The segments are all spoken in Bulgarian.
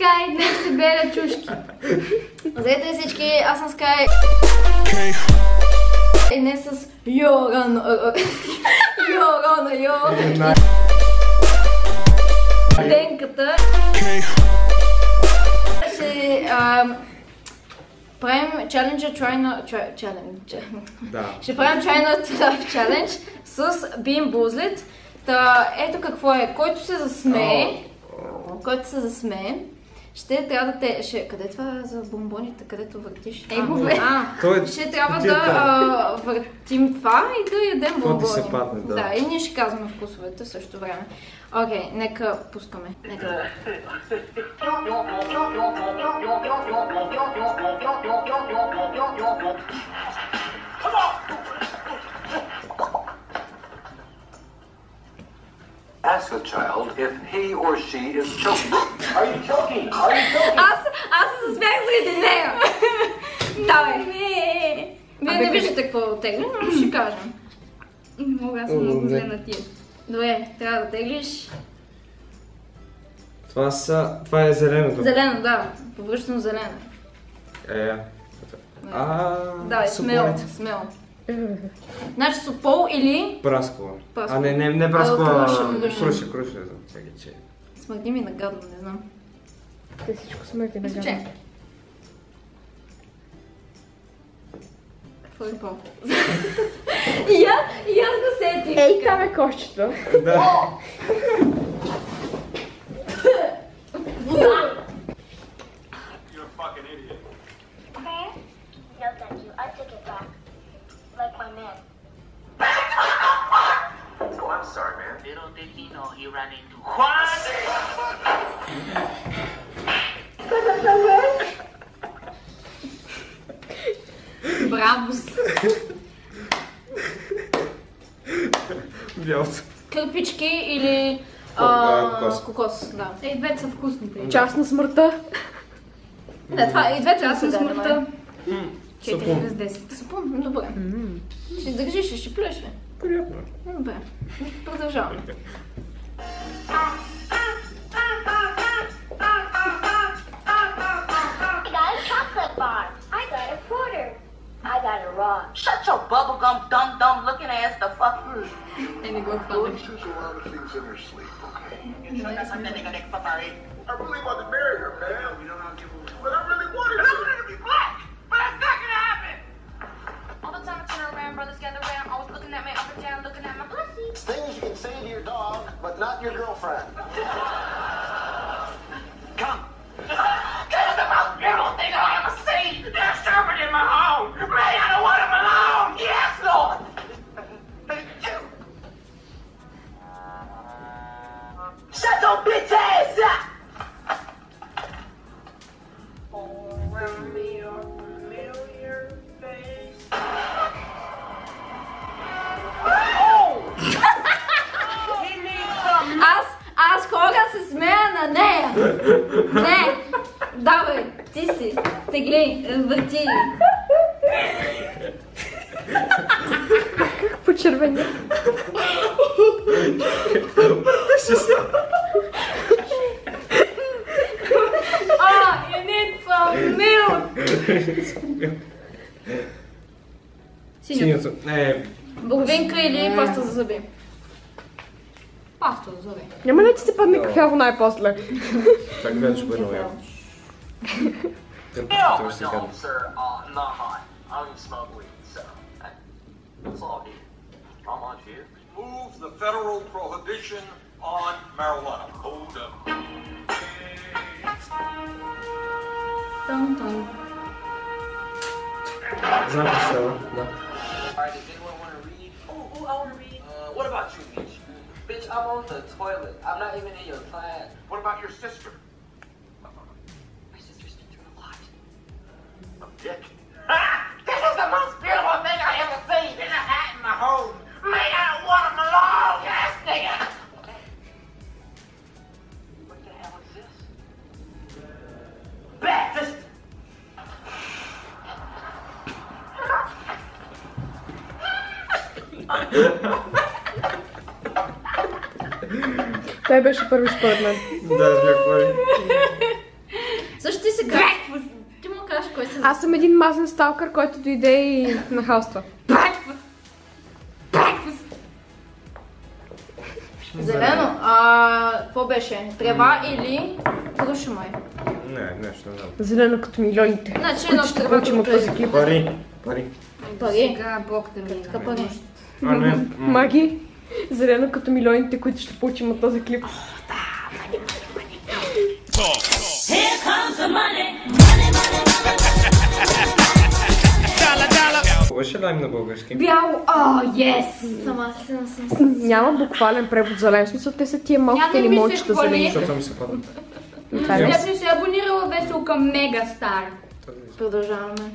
Sky, днес ще беля чушки. Здравейте всички, аз съм Sky. И днес с Йорано. Денката. Ще правим челенджа Ще правим Try Not to Laugh Challenge с Bean Boozled. Ето какво е, който се засмее, ще трябва да те... Къде е това за бомбоните, където въртиш? Ще трябва да въртим това и да ядем бомбони. Да, и ние ще казваме вкусовете в същото време. Окей, нека пускаме. Ask a child if he or she is choking. Are you choking? Are you choking? Аз се засмях заради нея. Давай. Вие не виждате какво тегли, но ще кажем. Не мога, аз съм много зле на тия. Добре, трябва да теглиш. Това е зеленото. Зелено, да. Повръщано зелено. Давай, смело. Значи супол или... Праскова. Не праскова, круша. Смърди ми нагадно, не знам. Те всичко смърди нагадно. Какво е по? И аз го сетих. Ей, там е кошчето. Да. Браво! Бялото. Кърпички или кокос, да. И двете са вкусните. Част на смъртта. Да, това и двете са на смъртта. 4 без 10. Сапун, добре. Ще държиш, ще плюеш ли? Приятно. Добре. Продължаваме. I got a rod. Shut your bubblegum dumb looking ass the fuck up. Не го хвана. A lot of things in her sleep, okay? I really want to marry her, man. But I really wanted to. And I wanted to be black. But that's not gonna happen. All the time I turn around, brothers gather around, always looking at me up and down, looking at my pussy. Things you can say to your dog, but not your girlfriend. Come. This is the most beautiful thing I've ever seen. There's serpent in my home. Man, I don't want him alone. Yes, Lord. Thank you. Shut your bitch ass up. Аз хора се смея на нея. Не, давай, ти си. Тегли, върти. Как почервеня? You need some milk. Синьото. Боговинка или паста за зъби? Паста за зъби. Няма ли ти се падне кафяво най-после? Так вече го едно яко. No, sir, not hot. I don't even smoke weed, so that's all I need. I'm on you. Move the federal prohibition on marijuana. Hold up. Тан-тан. Знам какво става, да. Alright, does anyone want to read? Ooh, I want to read. What about you, bitch? Bitch, I'm on the toilet. I'm not even in your class. What about your sister? My sister's been through a lot. A dick. This is the most beautiful thing I ever seen. There's a hat in my home. Man, I don't want him alone. Yes, nigga. What the hell is this? Baptist. Той беше първи според мен. Да, бях първи. Аз съм един мазен сталкър, който дойде и нахалства. Зелено. Какво беше? Трева или груша май? Не, нещо не знам. Зелено като милионите. Значи които ще получим от този клип. Пари. Сега Бог да ми така пари. Маги. Зелено като милионите, които ще получим от този клип. Here comes the money. Беше лайм на български? Бяло, yes! Сама съм. Няма буквален превод за лайм, смисъл те са тия малките лимончета зелени. Защото ми се падат. Тя си се абонирала весело към Мегастар. Продължаваме.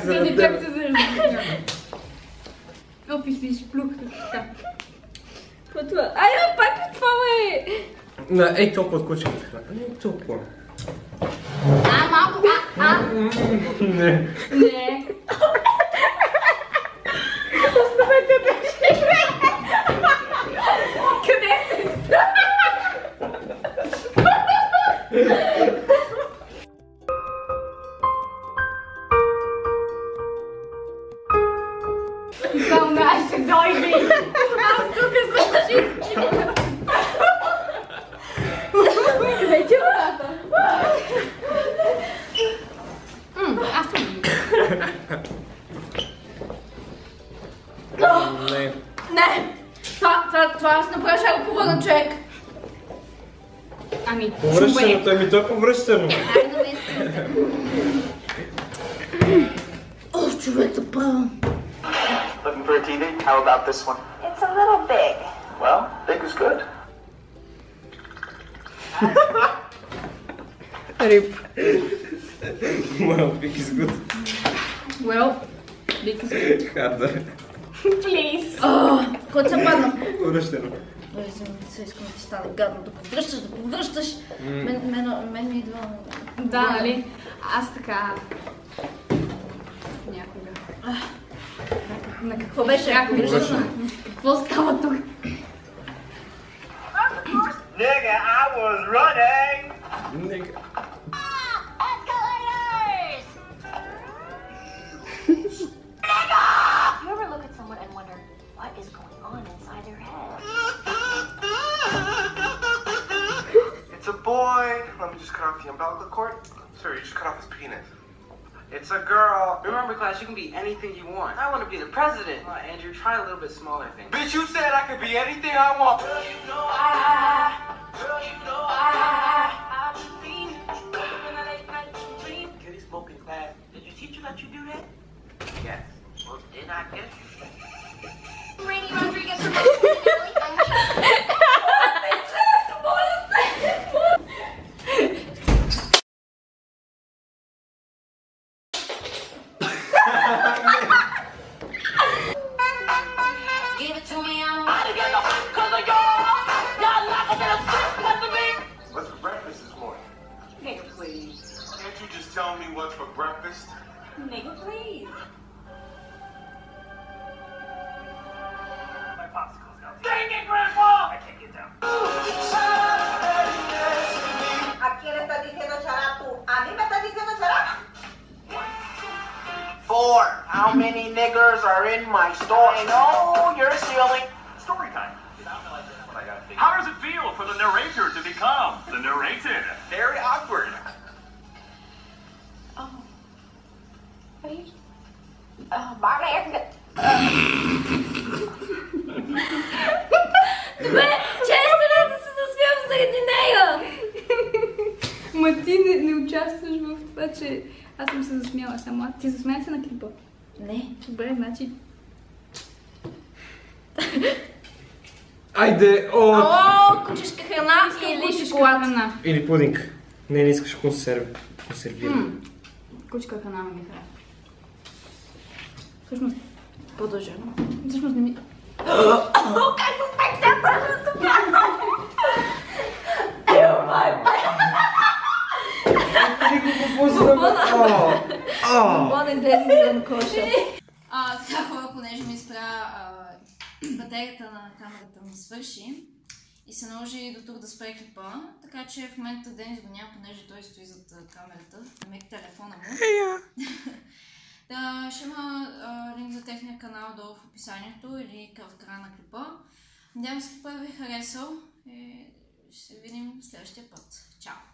Заради теб се Офис ми изплюх така. Какво това? Айде, пак ли това е? Ей толкова от кучката. Ей толкова. Малко. Не. Не. Оставете беше. Къде сте? Аз ще дойде. Аз тук съм чисти. Къде ти е водата? Аз съм. Не. Това аз направя, ще го повърна човек. Ами, повръщането, той е повръщано. О, човек, да правя. Looking for a TV? How about this one? It's a little big. Well, big is good. Рип. Well, big is good. Well, big is good. Харда. Please. Който се падна. Повръщано. Искам да ти стане гадно, да повръщаш. Мен ми идва... Да, нали? Аз така... Някога. На какво беше? Какво става тук? Nigga, I was running! Nigga. Escalators! You ever look at someone and wonder what is going on inside their head? It's a boy. Let me just cut off the umbilical cord. Sir, you just cut off his penis. It's a girl. Remember, class, you can be anything you want. I want to be the president. Andrew, try a little bit smaller thing. Bitch, you said I could be anything I want. Girl, you know I've been fiending. In a late night dream. Get his smoking class. Did your teacher let you do that? Yes. Well, then I guess you should. Rainy Rodriguez from Give it to me, I'm out of here. Cause of y'all not gonna get a strip because of me. What's for breakfast this morning? Nigga, please. Can't you just tell me what's for breakfast? Nigga, please. My popsicle's down. Dang it, Grandpa! I can't get down. ¿A quién le estás diciendo charato? ¿A mí me estás diciendo charato? 4. How many niggers are in my store? I know you're stealing. Story time. How does it feel for the narrator to become the narrated? Very awkward. Добре, често ли да се засмявам заради нея? Ма ти не участваш в това, че аз съм се засмяла само. Ти засмя се на клипа? Не. Добре, значи... Айде, кучешка храна или шоколад. Или пудинг. Не искаш консервиран. Кучка храна ми харесва. Всъщност, продължено. Всъщност не ми... Как се спектакъл тук? Бомбона излезе извън коша. Така хора, понеже ми спря батерията на камерата ми свърши и се наложи до тук да спре клипа, така че в момента Денис го няма, понеже той стои зад камерата, намек телефона му. Да, ще има линк за техния канал долу в описанието или в края на клипа. Надявам се, клипът ви е харесал и ще се видим следващия път. Чао!